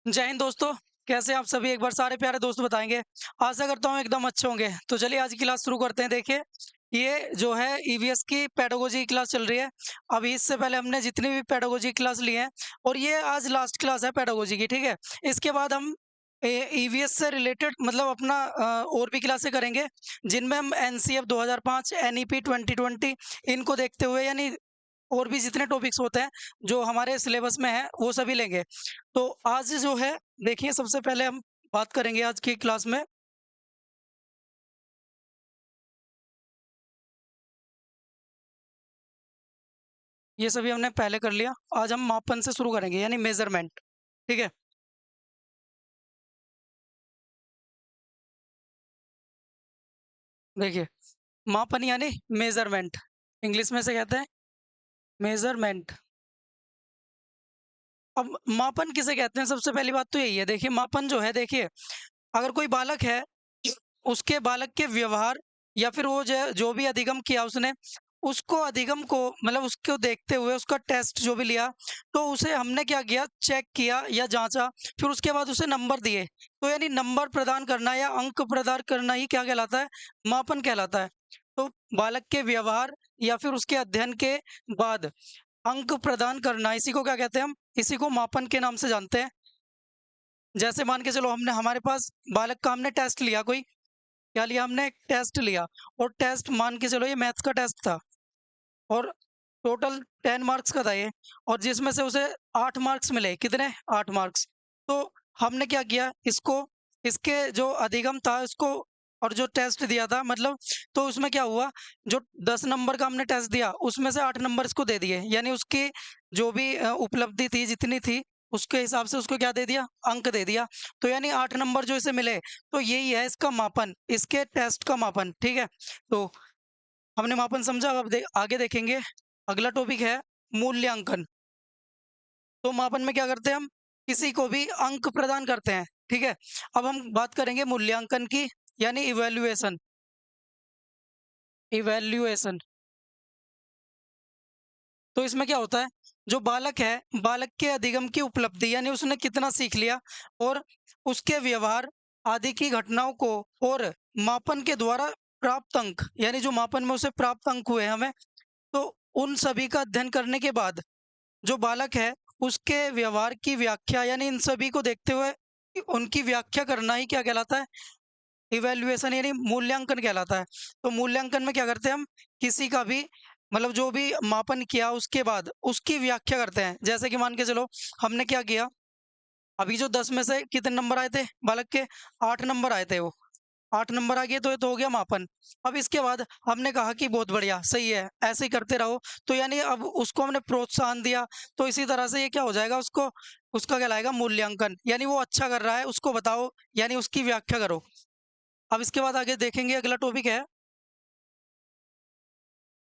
जय हिंद दोस्तों। कैसे आप सभी? एक बार सारे प्यारे दोस्त बताएंगे। आशा करता हूँ एकदम अच्छे होंगे। तो चलिए आज की क्लास शुरू करते हैं। देखिए, ये जो है ईवीएस की पेडागोजी की क्लास चल रही है। अभी इससे पहले हमने जितनी भी पेडागोजी क्लास ली है, और ये आज लास्ट क्लास है पेडागोजी की, ठीक है। इसके बाद हम ईवीएस से रिलेटेड मतलब अपना और भी क्लासें करेंगे, जिनमें हम एनसीएफ 2005, एनईपी 2020 इनको देखते हुए, यानी और भी जितने टॉपिक्स होते हैं जो हमारे सिलेबस में है वो सभी लेंगे। तो आज जो है, देखिए, सबसे पहले हम बात करेंगे आज की क्लास में। ये सभी हमने पहले कर लिया। आज हम मापन से शुरू करेंगे, यानी मेजरमेंट। ठीक है। देखिए, मापन यानी मेजरमेंट, इंग्लिश में से कहते हैं मेजरमेंट। अब मापन किसे कहते हैं? सबसे पहली बात तो यही है। देखिए, मापन जो है, देखिए, अगर कोई बालक है, उसके बालक के व्यवहार या फिर वो जो भी अधिगम किया उसने, उसको अधिगम को मतलब उसको देखते हुए उसका टेस्ट जो भी लिया, तो उसे हमने क्या किया, चेक किया या जांचा, फिर उसके बाद उसे नंबर दिए। तो यानी नंबर प्रदान करना या अंक प्रदान करना ही क्या कहलाता है? मापन कहलाता है। तो बालक के व्यवहार या फिर उसके अध्ययन के बाद अंक प्रदान करना, इसी को क्या कहते हैं? हम इसी को मापन के नाम से जानते हैं। जैसे मान के चलो, हमने हमारे पास बालक का हमने टेस्ट लिया, कोई क्या लिया हमने? एक टेस्ट लिया। और टेस्ट मान के चलो ये मैथ्स का टेस्ट था, और टोटल 10 मार्क्स का था ये, और जिसमें से उसे 8 मार्क्स मिले। कितने? 8 मार्क्स। तो हमने क्या किया, इसको, इसके जो अधिगम था इसको, और जो टेस्ट दिया था मतलब, तो उसमें क्या हुआ, जो 10 नंबर का हमने टेस्ट दिया उसमें से 8 नंबर इसको दे दिए, यानी उसकी जो भी उपलब्धि थी जितनी थी, उसके हिसाब से उसको क्या दे दिया? अंक दे दिया। तो यानी 8 नंबर जो इसे मिले, तो यही है इसका मापन, इसके टेस्ट का मापन। ठीक है। तो हमने मापन समझा। अब आगे देखेंगे। अगला टॉपिक है मूल्यांकन। तो मापन में क्या करते हैं हम? किसी को भी अंक प्रदान करते हैं। ठीक है। अब हम बात करेंगे मूल्यांकन की, यानी इवैल्यूएशन। इवैल्यूएशन, तो इसमें क्या होता है? जो बालक है, बालक के अधिगम की उपलब्धि, यानी उसने कितना सीख लिया, और उसके व्यवहार आदि की घटनाओं को, और मापन के द्वारा प्राप्त अंक, यानी जो मापन में उसे प्राप्त अंक हुए हमें, तो उन सभी का अध्ययन करने के बाद जो बालक है, उसके व्यवहार की व्याख्या, यानी इन सभी को देखते हुए उनकी व्याख्या करना ही क्या कहलाता है? इवैल्यूएशन, यानी मूल्यांकन कहलाता है। तो मूल्यांकन में क्या करते हैं हम? किसी का भी मतलब जो भी मापन किया उसके बाद उसकी व्याख्या करते हैं। जैसे कि मान के चलो, हमने क्या किया, अभी जो 10 में से कितने नंबर आए थे बालक के? 8 नंबर आए थे। वो 8 नंबर आ गए, तो ये तो हो गया मापन। अब इसके बाद हमने कहा कि बहुत बढ़िया, सही है, ऐसे ही करते रहो। तो यानी अब उसको हमने प्रोत्साहन दिया। तो इसी तरह से ये क्या हो जाएगा, उसको, उसका कहलाएगा मूल्यांकन, यानी वो अच्छा कर रहा है उसको बताओ, यानी उसकी व्याख्या करो। अब इसके बाद आगे देखेंगे, अगला टॉपिक है,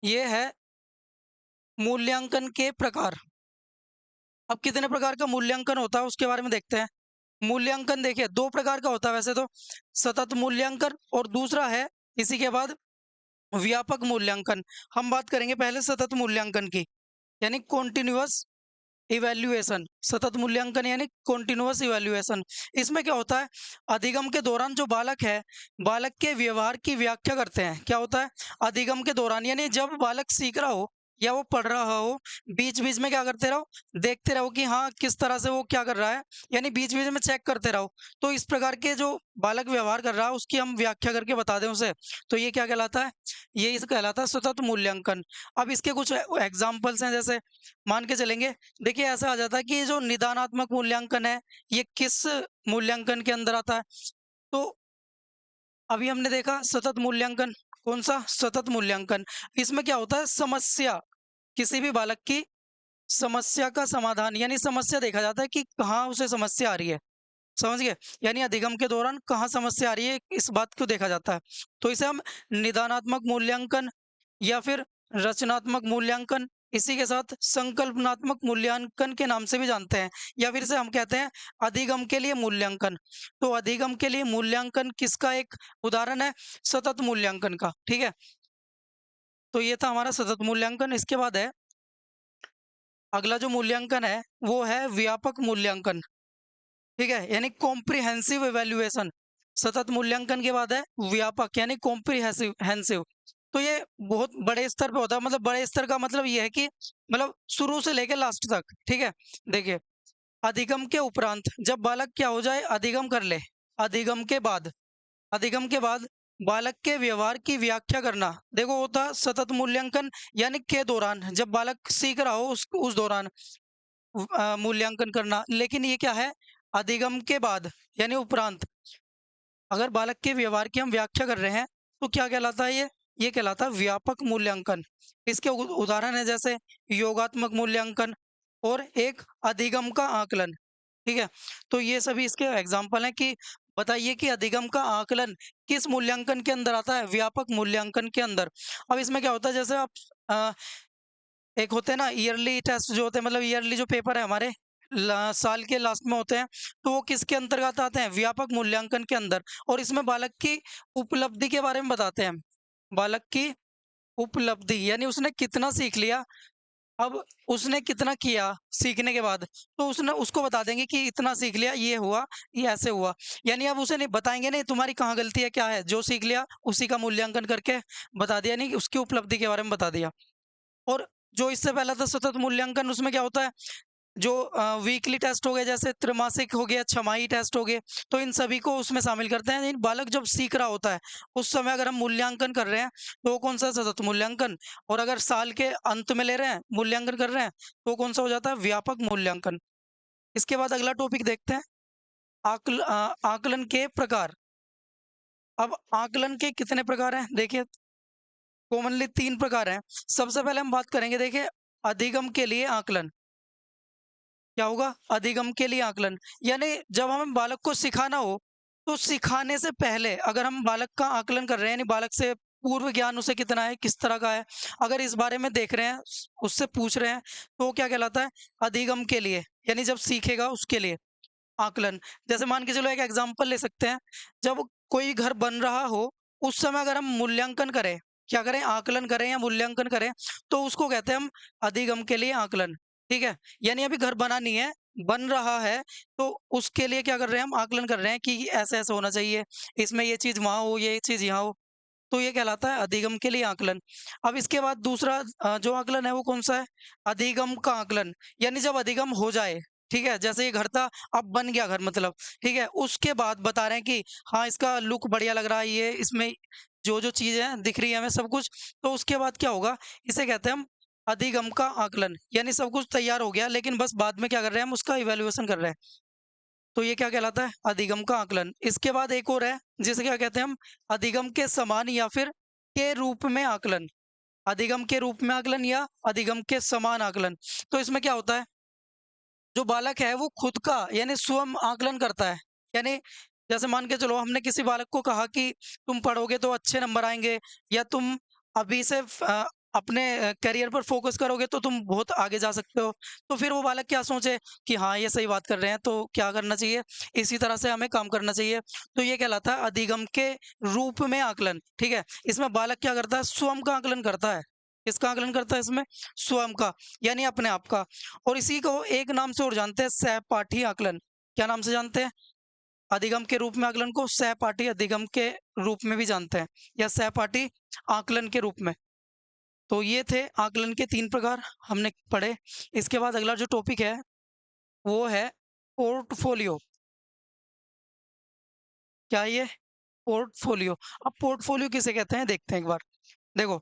ये है मूल्यांकन के प्रकार। अब कितने प्रकार का मूल्यांकन होता है उसके बारे में देखते हैं। मूल्यांकन देखिए, दो प्रकार का होता है वैसे तो। सतत मूल्यांकन, और दूसरा है इसी के बाद व्यापक मूल्यांकन। हम बात करेंगे पहले सतत मूल्यांकन की, यानी कॉन्टिन्यूअस इवैल्यूएशन। सतत मूल्यांकन यानी कॉन्टिन्यूअस इवैल्यूएशन। इसमें क्या होता है? अधिगम के दौरान जो बालक है, बालक के व्यवहार की व्याख्या करते हैं। क्या होता है? अधिगम के दौरान, यानी जब बालक सीख रहा हो या वो पढ़ रहा हो, बीच बीच में क्या करते रहो, देखते रहो कि हाँ किस तरह से वो क्या कर रहा है, यानी बीच बीच में चेक करते रहो। तो इस प्रकार के जो बालक व्यवहार कर रहा है उसकी हम व्याख्या करके बता दें उसे, तो ये क्या कहलाता है? ये इस कहलाता है सतत मूल्यांकन। अब इसके कुछ एग्जाम्पल्स हैं, जैसे मान के चलेंगे। देखिए, ऐसा आ जाता है कि ये जो निदानात्मक मूल्यांकन है, ये किस मूल्यांकन के अंदर आता है? तो अभी हमने देखा सतत मूल्यांकन। कौन सा? सतत मूल्यांकन। इसमें क्या होता है? समस्या, किसी भी बालक की समस्या का समाधान, यानी समस्या देखा जाता है कि कहाँ उसे समस्या आ रही है। समझ गए? यानी अधिगम के दौरान कहाँ समस्या आ रही है, इस बात को देखा जाता है। तो इसे हम निदानात्मक मूल्यांकन या फिर रचनात्मक मूल्यांकन, इसी के साथ संकल्पनात्मक मूल्यांकन के नाम से भी जानते हैं, या फिर से हम कहते हैं अधिगम के लिए मूल्यांकन। तो अधिगम के लिए मूल्यांकन किसका एक उदाहरण है? सतत मूल्यांकन का। ठीक है। तो ये था हमारा सतत मूल्यांकन। इसके बाद है अगला जो मूल्यांकन है, वो है व्यापक मूल्यांकन। ठीक है, यानी कॉम्प्रिहेंसिव इवैल्यूएशन। सतत मूल्यांकन के बाद है व्यापक यानी कॉम्प्रिहेंसिव। तो ये बहुत बड़े स्तर पे होता है, मतलब बड़े स्तर का मतलब ये है कि मतलब शुरू से लेकर लास्ट तक। ठीक है, देखिए, अधिगम के उपरांत जब बालक क्या हो जाए, अधिगम कर ले, अधिगम के बाद, अधिगम के बाद बालक के व्यवहार की व्याख्या करना। देखो, होता है सतत मूल्यांकन यानी के दौरान, जब बालक सीख रहा हो उस दौरान मूल्यांकन करना। लेकिन ये क्या है, अधिगम के बाद यानी उपरांत। अगर बालक के व्यवहार की हम व्याख्या कर रहे हैं तो क्या कहलाता है ये कहलाता है व्यापक मूल्यांकन। इसके उदाहरण है जैसे योगात्मक मूल्यांकन और एक अधिगम का आकलन। ठीक है, तो ये सभी इसके एग्जाम्पल हैं कि बताइए कि अधिगम का आकलन किस मूल्यांकन के अंदर आता है, व्यापक मूल्यांकन के अंदर। अब इसमें क्या होता है, जैसे आप अ, एक होते हैं ना ईयरली टेस्ट जो होते हैं, मतलब ईयरली जो पेपर है हमारे साल के लास्ट में होते हैं, तो वो किसके अंतर्गत आते हैं, व्यापक मूल्यांकन के अंदर। और इसमें बालक की उपलब्धि के बारे में बताते हैं, बालक की उपलब्धि यानी उसने कितना सीख लिया। अब उसने कितना किया सीखने के बाद, तो उसने उसको बता देंगे कि इतना सीख लिया, ये हुआ, ये ऐसे हुआ। यानी अब उसे नहीं बताएंगे, नहीं तुम्हारी कहाँ गलती है, क्या है, जो सीख लिया उसी का मूल्यांकन करके बता दिया, नहीं उसकी उपलब्धि के बारे में बता दिया। और जो इससे पहला था सतत मूल्यांकन, उसमें क्या होता है, जो वीकली टेस्ट हो गए, जैसे त्रैमासिक हो गया, छमाही टेस्ट हो गए, तो इन सभी को उसमें शामिल करते हैं। लेकिन बालक जब सीख रहा होता है उस समय अगर हम मूल्यांकन कर रहे हैं तो वो कौन सा, सतत मूल्यांकन। और अगर साल के अंत में ले रहे हैं, मूल्यांकन कर रहे हैं, तो कौन सा हो जाता है, व्यापक मूल्यांकन। इसके बाद अगला टॉपिक देखते हैं, आकलन के प्रकार। अब आकलन के कितने प्रकार हैं, देखिए कॉमनली 3 प्रकार हैं। सबसे पहले हम बात करेंगे, देखिए, अधिगम के लिए आकलन। क्या होगा, अधिगम के लिए आकलन, यानी जब हमें बालक को सिखाना हो तो सिखाने से पहले अगर हम बालक का आकलन कर रहे हैं, यानी बालक से पूर्व ज्ञान उसे कितना है, किस तरह का है, अगर इस बारे में देख रहे हैं, उससे पूछ रहे हैं, तो वो क्या कहलाता है, अधिगम के लिए, यानी जब सीखेगा उसके लिए आकलन। जैसे मान के चलो एक एग्जांपल ले सकते हैं, जब कोई घर बन रहा हो उस समय अगर हम मूल्यांकन करें, क्या करें, आकलन करें या मूल्यांकन करें, तो उसको कहते हैं हम अधिगम के लिए आकलन। ठीक है, यानी अभी घर बना नहीं है, बन रहा है, तो उसके लिए क्या कर रहे हैं, हम आकलन कर रहे हैं कि ऐसा ऐसा होना चाहिए, इसमें ये चीज वहां हो, ये चीज यहाँ हो, तो ये कहलाता है अधिगम के लिए आकलन। अब इसके बाद दूसरा जो आकलन है वो कौन सा है, अधिगम का आकलन, यानी जब अधिगम हो जाए, ठीक है, जैसे ये घर था अब बन गया घर, मतलब ठीक है, उसके बाद बता रहे हैं कि हाँ इसका लुक बढ़िया लग रहा है, ये इसमें जो जो चीजें दिख रही है हमें सब कुछ, तो उसके बाद क्या होगा, इसे कहते हैं हम अधिगम का आकलन। यानी सब कुछ तैयार हो गया लेकिन बस बाद में क्या कर रहे हैं, हम उसका इवेल्युएशन कर रहे हैं, तो ये क्या कहलाता है, अधिगम का आकलन। इसके बाद एक और है जिसे क्या कहते हैं हम, अधिगम के समान या फिर के रूप में आकलन। अधिगम के रूप में आकलन या अधिगम के समान आकलन। तो इसमें क्या होता है, जो बालक है वो खुद का यानी स्वयं आकलन करता है। यानी जैसे मान के चलो हमने किसी बालक को कहा कि तुम पढ़ोगे तो अच्छे नंबर आएंगे, या तुम अभी से अपने करियर पर फोकस करोगे तो तुम बहुत आगे जा सकते हो। तो फिर वो बालक क्या सोचे कि हाँ ये सही बात कर रहे हैं, तो क्या करना चाहिए, इसी तरह से हमें काम करना चाहिए। तो ये कहलाता है अधिगम के रूप में आकलन। ठीक है, इसमें बालक क्या करता है, स्वयं का आकलन करता है। किसका आकलन करता है इसमें, स्वयं का, यानी अपने आप का। और इसी को एक नाम से और जानते हैं, सहपाठी आकलन। क्या नाम से जानते हैं, अधिगम के रूप में आकलन को सहपाठी अधिगम के रूप में भी जानते हैं, या सहपाठी आकलन के रूप में। तो ये थे आकलन के 3 प्रकार हमने पढ़े। इसके बाद अगला जो टॉपिक है वो है पोर्टफोलियो। क्या है ये, पोर्टफोलियो। अब पोर्टफोलियो किसे कहते हैं देखते हैं एक बार। देखो,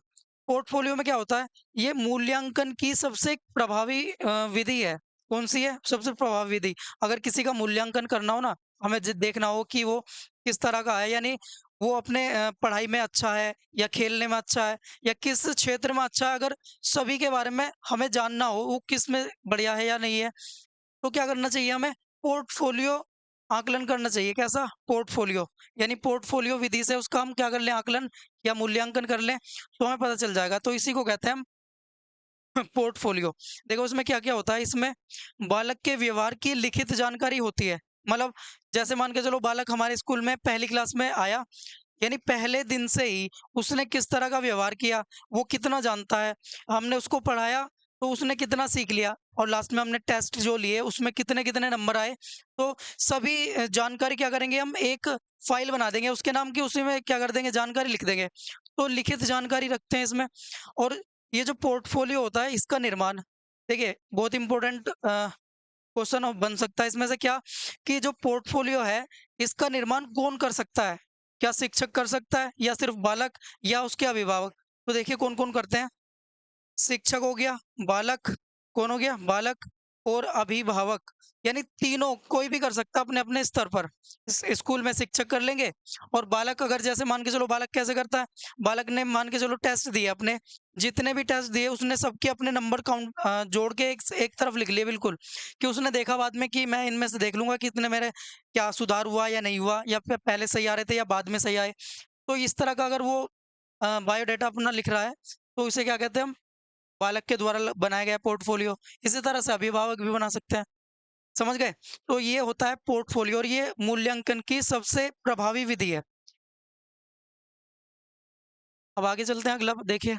पोर्टफोलियो में क्या होता है, ये मूल्यांकन की सबसे प्रभावी विधि है। कौन सी है सबसे प्रभावी विधि, अगर किसी का मूल्यांकन करना हो ना, हमें देखना हो कि वो किस तरह का है, यानी वो अपने पढ़ाई में अच्छा है या खेलने में अच्छा है या किस क्षेत्र में अच्छा है, अगर सभी के बारे में हमें जानना हो वो किस में बढ़िया है या नहीं है, तो क्या करना चाहिए हमें, पोर्टफोलियो आकलन करना चाहिए। कैसा, पोर्टफोलियो, यानी पोर्टफोलियो विधि से उसका हम क्या कर लें, आकलन या मूल्यांकन कर लें, तो हमें पता चल जाएगा। तो इसी को कहते हैं हम पोर्टफोलियो। देखो उसमें क्या क्या होता है, इसमें बालक के व्यवहार की लिखित जानकारी होती है। मतलब जैसे मान के चलो बालक हमारे स्कूल में पहली क्लास में आया, यानी पहले दिन से ही उसने किस तरह का व्यवहार किया, वो कितना जानता है, हमने उसको पढ़ाया, तो उसने कितना सीख लिया, और लास्ट में हमने टेस्ट जो लिए उसमें कितने कितने नंबर आए। तो सभी जानकारी क्या करेंगे, हम एक फाइल बना देंगे उसके नाम की, उसी में क्या कर देंगे, जानकारी लिख देंगे। तो लिखित जानकारी रखते हैं इसमें। और ये जो पोर्टफोलियो होता है इसका निर्माण, देखिए बहुत इंपॉर्टेंट क्वेश्चन बन सकता है इसमें से क्या, कि जो पोर्टफोलियो है इसका निर्माण कौन कर सकता है, क्या शिक्षक कर सकता है या सिर्फ बालक या उसके अभिभावक। तो देखिए कौन कौन करते हैं, शिक्षक हो गया, बालक, कौन हो गया, बालक और अभिभावक, यानी तीनों कोई भी कर सकता है अपने अपने स्तर पर। स्कूल में शिक्षक कर लेंगे, और बालक अगर जैसे मान के चलो, बालक कैसे करता है, बालक ने मान के चलो टेस्ट दिए अपने, जितने भी टेस्ट दिए उसने सबके अपने नंबर काउंट जोड़ के एक तरफ लिख लिए बिल्कुल, कि उसने देखा बाद में कि मैं इनमें से देख लूंगा कि इतने मेरे क्या सुधार हुआ या नहीं हुआ, या फिर पहले सही आ रहे थे या बाद में सही आए। तो इस तरह का अगर वो बायोडाटा अपना लिख रहा है, तो इसे क्या कहते हैं हम, बालक के द्वारा बनाया गया पोर्टफोलियो। इसी तरह से अभिभावक भी बना सकते हैं, समझ गए। तो ये होता है पोर्टफोलियो, और ये मूल्यांकन की सबसे प्रभावी विधि है। अब आगे चलते हैं, अगला देखिए।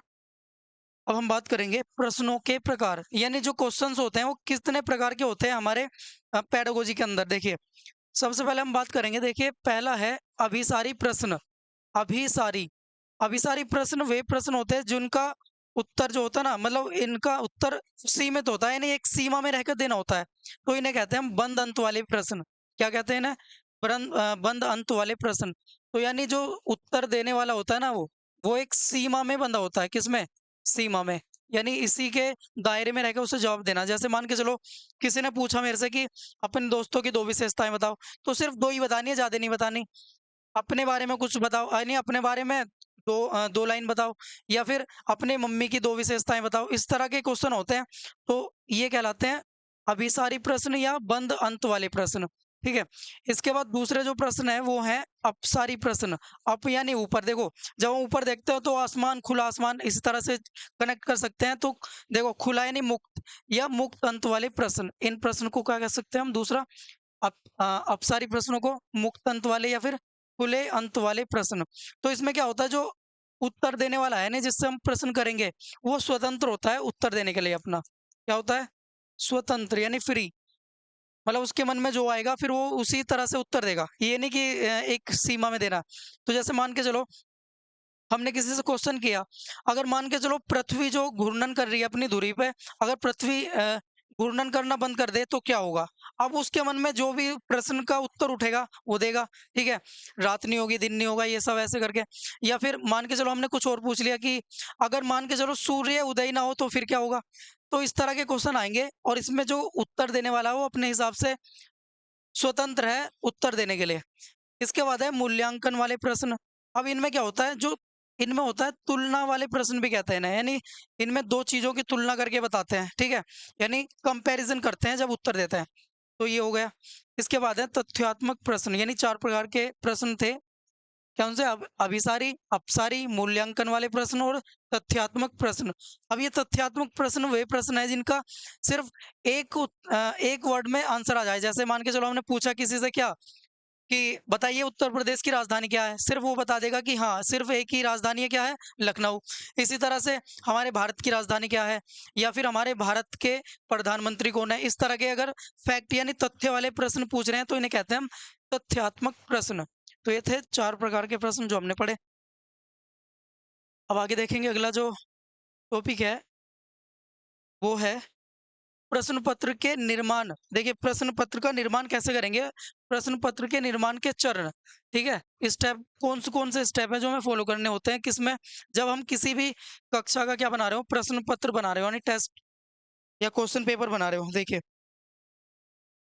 अब हम बात करेंगे प्रश्नों के प्रकार, यानी जो क्वेश्चंस होते हैं वो कितने प्रकार के होते हैं हमारे पेडागोजी के अंदर। देखिए सबसे पहले हम बात करेंगे, देखिए पहला है अभिसारी प्रश्न। अभिसारी, अभिसारी प्रश्न वे प्रश्न होते हैं जिनका उत्तर जो होता है ना, मतलब इनका उत्तर सीमित होता है, यानी एक सीमा में रहकर देना होता है। तो इन्हें कहते हैं हम बंद अंत वाले प्रश्न। क्या कहते हैं इन्हें, बंद अंत वाले प्रश्न। तो यानी जो उत्तर देने वाला होता है ना, वो एक सीमा में बंधा होता है, किसमें, सीमा में, यानी इसी के दायरे में रहकर उसे जवाब देना। जैसे मान के चलो किसी ने पूछा मेरे से कि अपने दोस्तों की दो विशेषताएं बताओ, तो सिर्फ दो ही बतानी है, ज्यादा नहीं बतानी। अपने बारे में कुछ बताओ, नहीं अपने बारे में दो लाइन बताओ, या फिर अपने मम्मी की दो विशेषताएं बताओ, इस तरह के क्वेश्चन होते हैं। तो ये कहलाते हैं अभिसारी प्रश्न या बंद अंत वाले प्रश्न। ठीक है। इसके बाद दूसरे जो प्रश्न है वो है अपसारी प्रश्न। अप यानी ऊपर, देखो जब हम ऊपर देखते हो तो आसमान, खुला आसमान, इस तरह से कनेक्ट कर सकते हैं। तो देखो खुला यानी मुक्त, या मुक्त अंत वाले प्रश्न, इन प्रश्न को क्या कह सकते हैं हम, दूसरा अपसारी प्रश्नों को मुक्त अंत वाले या फिर खुले अंत वाले प्रश्न। तो इसमें क्या होता है, जो उत्तर देने वाला है ना जिससे हम प्रश्न करेंगे, वो स्वतंत्र होता है उत्तर देने के लिए अपना, क्या होता है, स्वतंत्र यानी फ्री। मतलब उसके मन में जो आएगा फिर वो उसी तरह से उत्तर देगा, ये नहीं कि एक सीमा में देना। तो जैसे मान के चलो हमने किसी से क्वेश्चन किया, अगर मान के चलो पृथ्वी जो घूर्णन कर रही है अपनी धुरी पे, अगर पृथ्वी घूर्णन करना बंद कर दे तो क्या होगा। अब उसके मन में जो भी प्रश्न का उत्तर उठेगा वो देगा। ठीक है, रात नहीं होगी, दिन नहीं होगा, ये सब ऐसे करके। या फिर मान के चलो हमने कुछ और पूछ लिया कि अगर मान के चलो सूर्य उदय ना हो तो फिर क्या होगा। तो इस तरह के क्वेश्चन आएंगे, और इसमें जो उत्तर देने वाला है वो अपने हिसाब से स्वतंत्र है उत्तर देने के लिए। इसके बाद है मूल्यांकन वाले प्रश्न। अब इनमें क्या होता है, जो इनमें होता है तुलना वाले प्रश्न भी कहते हैं ना, यानी इनमें दो चीजों की तुलना करके बताते हैं। ठीक है, यानी कंपैरिजन करते हैं जब उत्तर देते हैं। तो ये हो गया। इसके बाद है तथ्यात्मक प्रश्न, यानी चार प्रकार के प्रश्न थे। कौन से, अभिसारी, अपसारी, मूल्यांकन वाले प्रश्न और तथ्यात्मक प्रश्न। अब ये तथ्यात्मक प्रश्न वे प्रश्न है जिनका सिर्फ एक वर्ड में आंसर आ जाए। जैसे मान के चलो हमने पूछा किसी से क्या, कि बताइए उत्तर प्रदेश की राजधानी क्या है, सिर्फ वो बता देगा कि हाँ सिर्फ एक ही राजधानी है, क्या है, लखनऊ। इसी तरह से हमारे भारत की राजधानी क्या है, या फिर हमारे भारत के प्रधानमंत्री कौन है। इस तरह के अगर फैक्ट यानी तथ्य वाले प्रश्न पूछ रहे हैं तो इन्हें कहते हैं हम तथ्यात्मक प्रश्न। तो ये थे चार प्रकार के प्रश्न जो हमने पढ़े। अब आगे देखेंगे, अगला जो टॉपिक है वो है प्रश्न पत्र के निर्माण। देखिए प्रश्न पत्र का निर्माण कैसे करेंगे, प्रश्न पत्र के निर्माण के चरण। ठीक है, स्टेप कौन से स्टेप है जो हमें फॉलो करने होते हैं किसमें, जब हम किसी भी कक्षा का क्या बना रहे हो, प्रश्न पत्र बना रहे हो, यानी टेस्ट या क्वेश्चन पेपर बना रहे हो। देखिए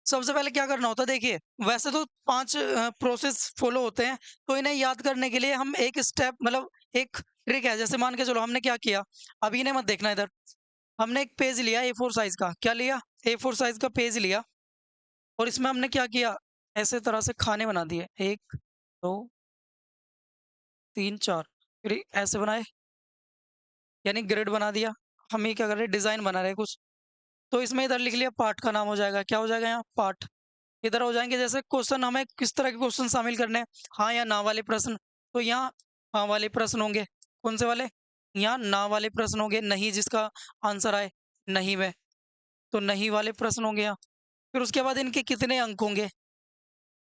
सबसे पहले क्या करना होता है, देखिए वैसे तो पांच प्रोसेस फॉलो होते हैं। तो इन्हें याद करने के लिए हम एक स्टेप, मतलब एक ट्रिक है। जैसे मान के चलो हमने क्या किया, अभी इन्हें मत देखना इधर, हमने एक पेज लिया A4 साइज का, क्या लिया, A4 साइज का पेज लिया, और इसमें हमने क्या किया, ऐसे तरह से खाने बना दिए, एक, दो, तीन, चार, फिर ऐसे बनाए, यानी ग्रिड बना दिया। हम ये क्या कर रहे हैं, डिजाइन बना रहे हैं कुछ। तो इसमें इधर लिख लिया, पार्ट का नाम हो जाएगा, क्या हो जाएगा यहाँ, पार्ट। इधर हो जाएंगे जैसे क्वेश्चन, हमें किस तरह के क्वेश्चन शामिल करने हैं, हाँ या ना वाले प्रश्न। तो यहाँ हाँ वाले प्रश्न होंगे, कौन से वाले, यहाँ ना वाले प्रश्न होंगे, नहीं जिसका आंसर आए। नहीं में, तो नहीं वाले प्रश्न होंगे यहाँ। फिर उसके बाद इनके कितने अंक होंगे,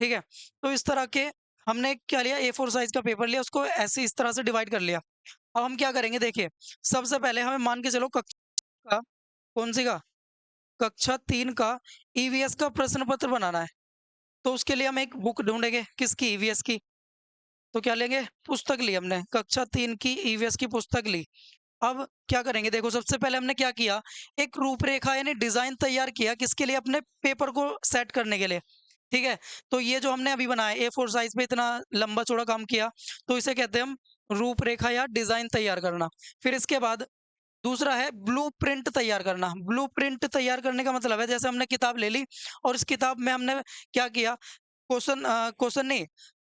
ठीक है? तो इस तरह के हमने क्या लिया, ए फोर साइज का पेपर लिया, उसको ऐसे इस तरह से डिवाइड कर लिया। अब हम क्या करेंगे देखिए, सबसे पहले हमें मान के चलो कक्षा का, कौन सी का, कक्षा 3 का ईवीएस का प्रश्न पत्र बनाना है। तो उसके लिए हम एक बुक ढूंढेंगे, किसकी, ईवीएस की। तो क्या लेंगे, पुस्तक ली हमने, कक्षा 3 की ईवीएस की पुस्तक ली। अब क्या करेंगे, देखो सबसे पहले हमने क्या किया, एक रूपरेखा यानी डिजाइन तैयार किया, किसके लिए, अपने पेपर को सेट करने के लिए, ठीक है? तो ये जो हमने अभी बनाया, ए फोर साइज पे इतना लंबा चौड़ा काम किया, तो इसे कहते हैं हम रूपरेखा या डिजाइन तैयार करना। फिर इसके बाद दूसरा है ब्लूप्रिंट तैयार करना। ब्लूप्रिंट तैयार करने का मतलब है, जैसे हमने किताब ले ली और इस किताब में हमने क्या किया, क्वेश्चन नहीं,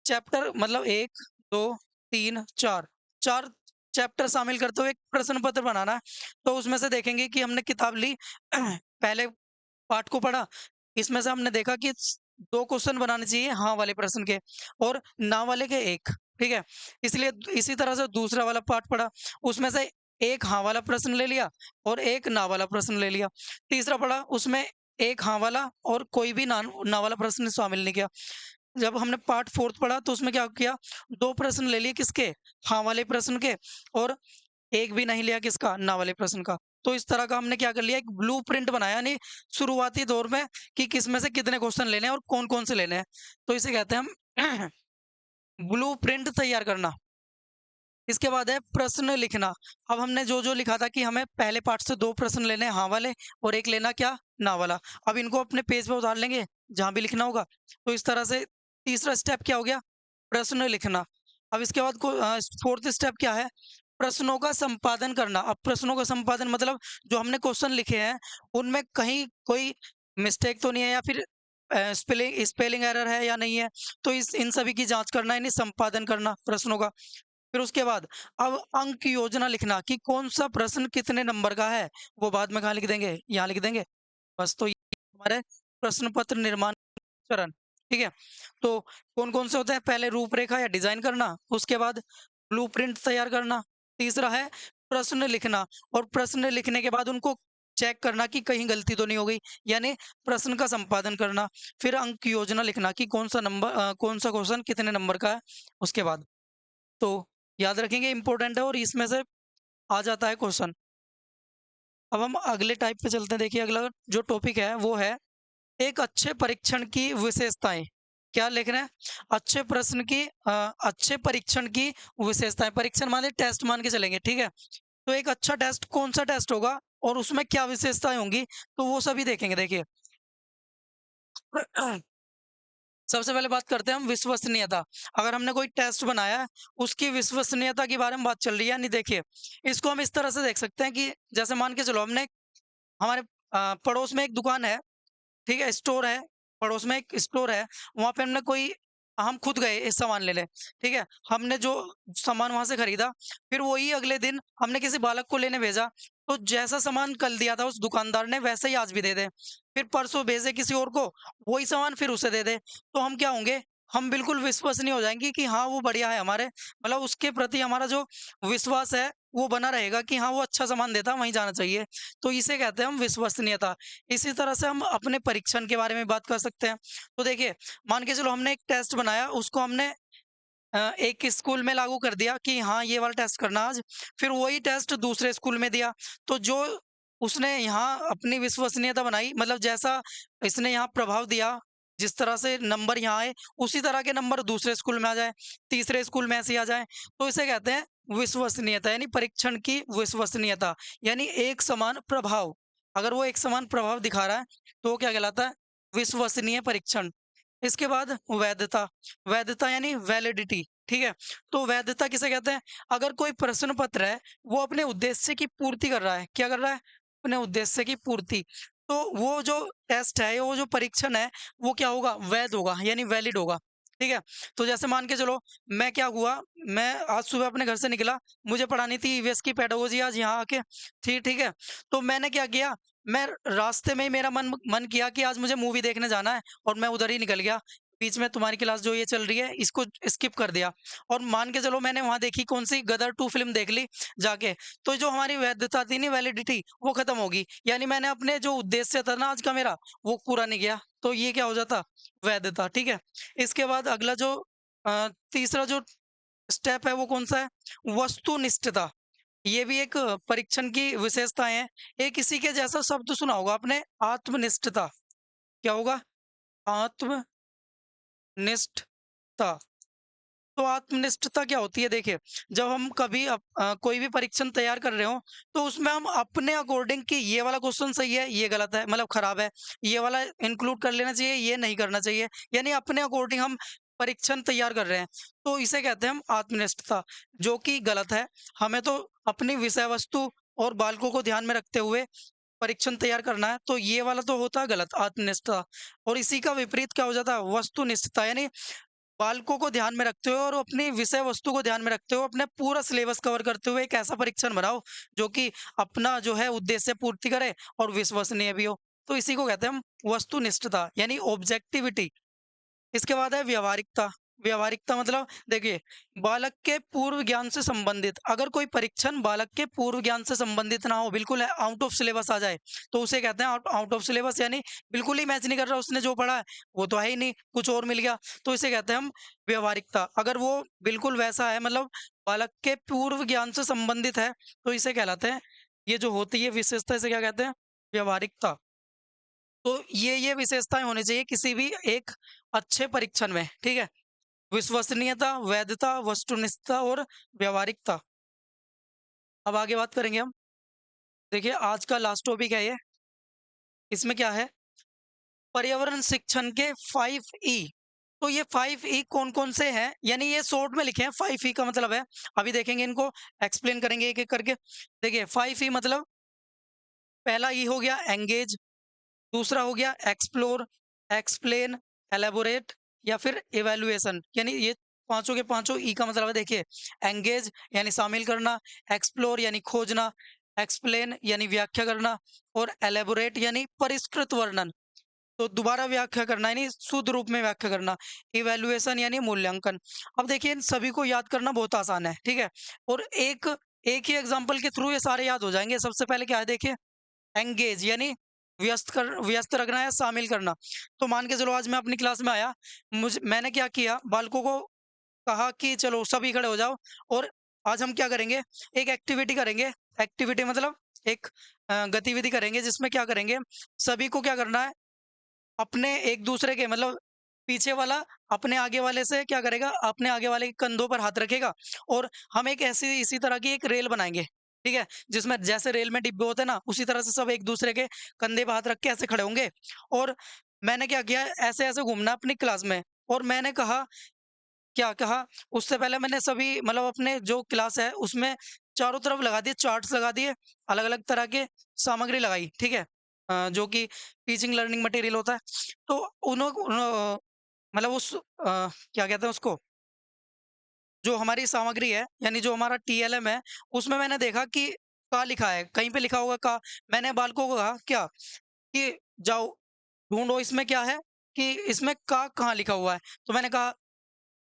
चैप्टर मतलब 1, 2, 3, 4, 4 चैप्टर शामिल करते हुए एक प्रश्न पत्र बनाना है। तो उसमें से देखेंगे कि हमने किताब ली, पहले पाठ को पढ़ा, इसमें से हमने देखा कि 2 क्वेश्चन बनाने चाहिए हाँ वाले प्रश्न के और ना वाले के 1, ठीक है? इसलिए इसी तरह से दूसरा वाला पाठ पढ़ा, उसमें से 1 हाँ वाला प्रश्न ले लिया और 1 ना वाला प्रश्न ले लिया। तीसरा पढ़ा, उसमें 1 हाँ वाला और कोई भी ना वाला प्रश्न शामिल नहीं किया। जब हमने पार्ट 4 पढ़ा तो उसमें क्या किया, 2 प्रश्न ले लिए किसके, हाँ वाले प्रश्न के, और 1 भी नहीं लिया किसका, ना वाले प्रश्न का। तो इस तरह का हमने क्या कर लिया, एक ब्लूप्रिंट बनाया, यानी शुरुआती दौर में कि किस में से कितने क्वेश्चन लेने हैं और कौन-कौन से लेने हैं। तो इसे कहते हैं हम ब्लूप्रिंट तैयार करना। इसके बाद है प्रश्न लिखना। अब हमने जो-जो लिखा था कि हमें पहले पार्ट से 2 प्रश्न लेने हैं हाँ वाले और 1 लेना क्या, ना वाला। अब इनको अपने पेज पे उतार लेंगे, जहाँ भी लिखना होगा। तो इस तरह से तीसरा स्टेप क्या हो गया, प्रश्न लिखना। अब इसके बाद 4th स्टेप क्या है, प्रश्नों का संपादन करना। अब प्रश्नों का संपादन मतलब जो हमने क्वेश्चन लिखे हैं, उनमें कहीं कोई मिस्टेक तो नहीं है या फिर स्पेलिंग स्पेलिंग एरर है या नहीं है। तो इस इन सभी की जाँच करना, यानी संपादन करना प्रश्नों का। फिर उसके बाद अब अंक योजना लिखना कि कौन सा प्रश्न कितने नंबर का है, वो बाद में कहाँ लिख देंगे, यहाँ लिख देंगे। बस, तो ये हमारे प्रश्न पत्र निर्माण चरण, ठीक है? तो कौन-कौन से होते हैं, पहले रूपरेखा या डिजाइन करना, उसके बाद ब्लूप्रिंट तैयार करना, तीसरा है प्रश्न लिखना और प्रश्न लिखने के बाद उनको चेक करना कि कहीं गलती तो नहीं हो गई, यानी प्रश्न का संपादन करना। फिर अंक योजना लिखना कि कौन सा क्वेश्चन कितने नंबर का है, उसके बाद। तो याद रखेंगे, इम्पोर्टेंट है और इसमें से आ जाता है क्वेश्चन। अब हम अगले टाइप पे चलते हैं। देखिए अगला जो टॉपिक है वो है एक अच्छे परीक्षण की विशेषताएं। क्या लिख रहे हैं, अच्छे परीक्षण की विशेषताएं। परीक्षण माने टेस्ट मान के चलेंगे, ठीक है? तो एक अच्छा टेस्ट कौन सा टेस्ट होगा और उसमें क्या विशेषताएं होंगी, तो वो सभी देखेंगे। देखिए सबसे पहले बात करते हैं हम विश्वसनीयता। अगर हमने कोई टेस्ट बनाया है, उसकी विश्वसनीयता के बारे में बात चल रही है। यानी देखिए, इसको हम इस तरह से देख सकते हैं कि जैसे मान के चलो हमने हमारे पड़ोस में एक दुकान है, ठीक है? स्टोर है, पड़ोस में एक स्टोर है, वहाँ पे हमने कोई हम खुद गए एक सामान लेने, ठीक है? हमने जो सामान वहाँ से खरीदा, फिर वही अगले दिन हमने किसी बालक को लेने भेजा, तो जैसा सामान कल दिया था उस दुकानदार ने, वैसा ही आज भी दे दे। फिर परसों भेजे किसी और को, वही सामान फिर उसे दे दे, तो हम क्या होंगे, हम बिल्कुल विश्वसनीय हो जाएँगे कि हाँ, वो बढ़िया है हमारे, मतलब उसके प्रति हमारा जो विश्वास है, वो बना रहेगा कि हाँ, वो अच्छा सामान देता है, वहीं जाना चाहिए। तो इसे कहते हैं हम विश्वसनीयता। इसी तरह से हम अपने परीक्षण के बारे में बात कर सकते हैं। तो देखिए, मान के चलो हमने एक टेस्ट बनाया, उसको हमने एक स्कूल में लागू कर दिया कि हाँ, ये वाला टेस्ट करना आज, फिर वही टेस्ट दूसरे स्कूल में दिया। तो जो उसने यहाँ अपनी विश्वसनीयता बनाई, मतलब जैसा इसने यहाँ प्रभाव दिया, जिस तरह से नंबर यहाँ आए, उसी तरह के नंबर दूसरे स्कूल में आ जाए, तीसरे स्कूल में ऐसे ही आ जाए, तो इसे कहते हैं विश्वसनीयता, यानी परीक्षण की विश्वसनीयता, यानी एक समान प्रभाव। अगर वो एक समान प्रभाव दिखा रहा है, तो वो क्या कहलाता है, विश्वसनीय परीक्षण। इसके बाद वैधता, वैधता यानी वैलिडिटी, ठीक है? तो वैधता किसे कहते हैं, अगर कोई प्रश्न पत्र है, वो अपने उद्देश्य की पूर्ति कर रहा है, क्या कर रहा है, अपने उद्देश्य की पूर्ति, तो वो जो टेस्ट है, वो जो परीक्षण है, वो क्या होगा, वैध होगा, यानी वैलिड होगा, ठीक है? तो जैसे मान के चलो, मैं क्या हुआ, मैं आज सुबह अपने घर से निकला, मुझे पढ़ानी थी ईवीएस की पेडागोजी आज यहाँ आके, ठीक है? तो मैंने क्या किया, मैं रास्ते में ही मेरा मन मन किया कि आज मुझे मूवी देखने जाना है और मैं उधर ही निकल गया। बीच में तुम्हारी क्लास जो ये चल रही है इसको स्किप कर दिया और मान के चलो मैंने वहां देखी कौन सी गदर 2 फिल्म देख ली जाके, तो जो हमारी वैधता थी नहीं, वैलिडिटी, वो खत्म होगी। यानी मैंने अपने जो उद्देश्य था ना आज का मेरा, वो पूरा नहीं किया, तो ये क्या हो जाता, वैधता। ठीक है। इसके बाद अगला जो तीसरा जो स्टेप है वो कौन सा है, वस्तुनिष्ठता। ये भी एक परीक्षण की विशेषताएं है। एक इसी के जैसा शब्द सुना होगा आपने, आत्मनिष्ठता। क्या होगा, आत्मनिष्ठता। तो आत्मनिष्ठता क्या होती है, देखिए, जब हम कभी कोई भी परीक्षण तैयार कर रहे हो, तो उसमें हम अपने अकॉर्डिंग कि ये वाला क्वेश्चन सही है, ये गलत है, मतलब खराब है, ये वाला इंक्लूड कर लेना चाहिए, ये नहीं करना चाहिए, यानी अपने अकॉर्डिंग हम परीक्षण तैयार कर रहे हैं, तो इसे कहते हैं हम आत्मनिष्ठता, जो कि गलत है। हमें तो अपनी विषय वस्तु और बालकों को ध्यान में रखते हुए परीक्षण तैयार करना है, तो ये वाला तो होता है गलत, आत्मनिष्ठता। और इसी का विपरीत क्या हो जाता है, वस्तुनिष्ठता, यानी बालकों को ध्यान में रखते हुए और अपनी विषय वस्तु को ध्यान में रखते हुए अपने पूरा सिलेबस कवर करते हुए एक ऐसा परीक्षण बनाओ जो कि अपना जो है उद्देश्य पूर्ति करे और विश्वसनीय भी हो। तो इसी को कहते हैं हम वस्तुनिष्ठता, यानी ऑब्जेक्टिविटी। इसके बाद है व्यावहारिकता। व्यावहारिकता मतलब देखिए, बालक के पूर्व ज्ञान से संबंधित, अगर कोई परीक्षण बालक के पूर्व ज्ञान से संबंधित ना हो, बिल्कुल आउट ऑफ सिलेबस आ जाए, तो उसे कहते हैं आउट ऑफ सिलेबस, यानी बिल्कुल ही मैच नहीं कर रहा, उसने जो पढ़ा है वो तो है ही नहीं, कुछ और मिल गया, तो इसे कहते हैं हम व्यवहारिकता। अगर वो बिल्कुल वैसा है, मतलब बालक के पूर्व ज्ञान से संबंधित है, तो इसे कहलाते हैं, ये जो होती है विशेषता, इसे क्या कहते हैं, व्यवहारिकता। तो ये विशेषताएं होनी चाहिए किसी भी एक अच्छे परीक्षण में। ठीक है। विश्वसनीयता, वैधता, वस्तुनिष्ठता और व्यावहारिकता। अब आगे बात करेंगे हम। देखिए, आज का लास्ट टॉपिक है ये। इसमें क्या है, पर्यावरण शिक्षण के 5 ई। तो ये 5 ई कौन कौन से हैं, यानी ये शॉर्ट में लिखे हैं। 5 ई का मतलब है, अभी देखेंगे इनको, एक्सप्लेन करेंगे एक एक करके। देखिए, 5 ई मतलब, पहला ई हो गया एंगेज, दूसरा हो गया एक्सप्लोर, एक्सप्लेन, एलेबोरेट या फिर इवैल्यूएशन। यानी ये पांचों के पांचों ई का मतलब है, देखिए, एंगेज यानी शामिल करना, एक्सप्लोर यानी खोजना, एक्सप्लेन यानी व्याख्या करना, और एलेबोरेट यानी परिष्कृत वर्णन, तो दोबारा व्याख्या करना यानी शुद्ध रूप में व्याख्या करना, इवैल्यूएशन यानी मूल्यांकन। अब देखिए, इन सभी को याद करना बहुत आसान है। ठीक है। और एक एक ही एग्जाम्पल के थ्रू ये सारे याद हो जाएंगे। सबसे पहले क्या है, देखिए, एंगेज यानी व्यस्त रखना या शामिल करना। तो मान के चलो आज मैं अपनी क्लास में आया, मैंने क्या किया, बालकों को कहा कि चलो सभी खड़े हो जाओ और आज हम क्या करेंगे, एक एक्टिविटी करेंगे। एक्टिविटी मतलब एक गतिविधि करेंगे, जिसमें क्या करेंगे, सभी को क्या करना है, अपने एक दूसरे के, मतलब पीछे वाला अपने आगे वाले से क्या करेगा, अपने आगे वाले के कंधों पर हाथ रखेगा, और हम एक ऐसी इसी तरह की एक रेल बनाएंगे। ठीक है। जिसमें जैसे रेल में डिब्बे होते हैं ना, उसी तरह से सब एक दूसरे के कंधे पर हाथ रख के ऐसे खड़े होंगे। और मैंने क्या किया, ऐसे ऐसे घूमना अपनी क्लास में। और मैंने कहा, क्या कहा, उससे पहले मैंने सभी, मतलब अपने जो क्लास है उसमें चारों तरफ लगा दिए, चार्ट्स लगा दिए, अलग अलग तरह के सामग्री लगाई। ठीक है। जो कि टीचिंग लर्निंग मटेरियल होता है। तो मतलब उस क्या कहते हैं उसको, जो हमारी सामग्री है, यानी जो हमारा टीएलएम है, उसमें मैंने देखा कि का लिखा है, कहीं पे लिखा होगा का। मैंने बालकों को कहा क्या, कि जाओ ढूंढो इसमें क्या है, कि इसमें का कहाँ लिखा हुआ है। तो मैंने कहा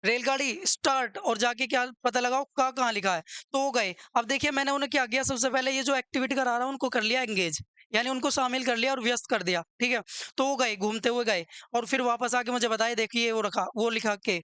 रेलगाड़ी स्टार्ट, और जाके क्या पता लगाओ का कहाँ लिखा है। तो वो गए। अब देखिए, मैंने उन्हें क्या किया, सबसे पहले ये जो एक्टिविटी करा रहा हूँ उनको कर लिया एंगेज, यानी उनको शामिल कर लिया और व्यस्त कर दिया। ठीक है। तो वो गए, घूमते हुए गए, और फिर वापस आके मुझे बताए, देखिए वो रखा, वो लिखा के।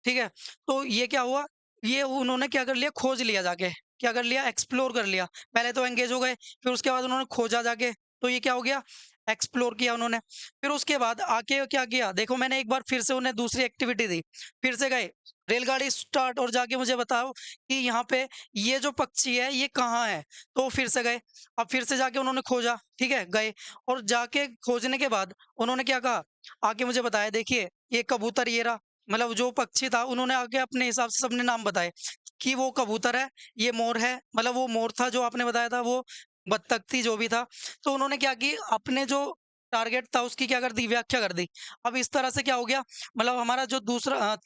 ठीक है। तो ये क्या हुआ, ये उन्होंने क्या कर लिया, खोज लिया जाके, क्या कर लिया, एक्सप्लोर कर लिया। पहले तो एंगेज हो गए, फिर उसके बाद उन्होंने खोजा जाके, तो ये क्या हो गया, एक्सप्लोर किया उन्होंने। फिर उसके बाद आके क्या किया, देखो मैंने एक बार फिर से उन्हें दूसरी एक्टिविटी दी। फिर से गए, रेलगाड़ी स्टार्ट, और जाके मुझे बताओ कि यहाँ पे ये जो पक्षी है ये कहाँ है। तो फिर से गए। अब फिर से जाके उन्होंने खोजा। ठीक है, गए, और जाके खोजने के बाद उन्होंने क्या कहा, आके मुझे बताया, देखिए ये कबूतर ये रहा, मतलब जो पक्षी था, उन्होंने आके अपने हिसाब से सबने नाम बताए कि वो कबूतर है, ये मोर है, मतलब वो मोर था जो आपने बताया था, वो बत्तख थी, जो भी था। तो उन्होंने क्या की, अपने जो टारगेट था उसकी क्या कर दी, व्याख्या कर दी। अब इस तरह से क्या हो गया, मतलब हमारा जो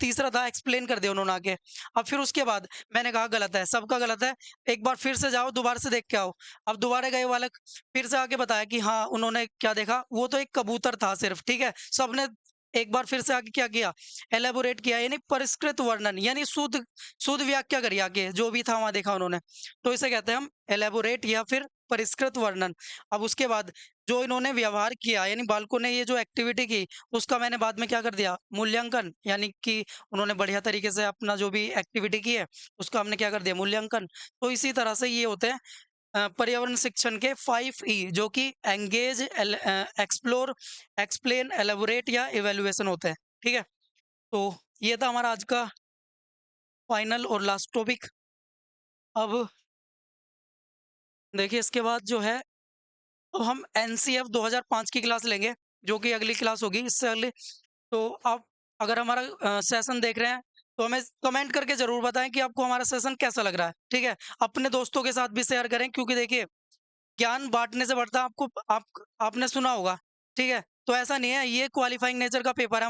तीसरा था, एक्सप्लेन कर दिया उन्होंने आके। अब फिर उसके बाद मैंने कहा गलत है, सबका गलत है, एक बार फिर से जाओ, दोबारा से देख के आओ। अब दोबारा गए बालक, फिर से आके बताया कि हाँ, उन्होंने क्या देखा, वो तो एक कबूतर था सिर्फ। ठीक है। सबने एक बार फिर से आगे क्या किया, एलेबोरेट किया, यानी परिष्कृत वर्णन, यानी शुद्ध शुद्ध व्याख्या करी आगे, जो भी था वहाँ देखा उन्होंने। तो इसे कहते हैं हम एलेबोरेट या फिर परिष्कृत वर्णन। अब उसके बाद जो इन्होंने व्यवहार किया, यानी बालकों ने ये जो एक्टिविटी की, उसका मैंने बाद में क्या कर दिया, मूल्यांकन, यानी कि उन्होंने बढ़िया तरीके से अपना जो भी एक्टिविटी की है, उसका हमने क्या कर दिया, मूल्यांकन। तो इसी तरह से ये होते हैं पर्यावरण शिक्षण के 5 ई, जो कि एंगेज, एक्सप्लोर, एक्सप्लेन, एलेबोरेट या इवैल्यूएशन होते हैं। ठीक है? तो ये था हमारा आज का फाइनल और लास्ट टॉपिक। अब देखिए इसके बाद जो है, अब हम एनसीएफ 2005 की क्लास लेंगे, जो कि अगली क्लास होगी इससे अगली। तो आप अगर हमारा सेशन देख रहे हैं, तो हमें कमेंट करके ज़रूर बताएँ कि आपको हमारा सेशन कैसा लग रहा है, ठीक है? अपने दोस्तों के साथ भी शेयर करें, क्योंकि देखिए ज्ञान बाँटने से बढ़ता है, आपको आपने सुना होगा, ठीक है? तो ऐसा नहीं है, ये क्वालीफाइंग नेचर का पेपर है।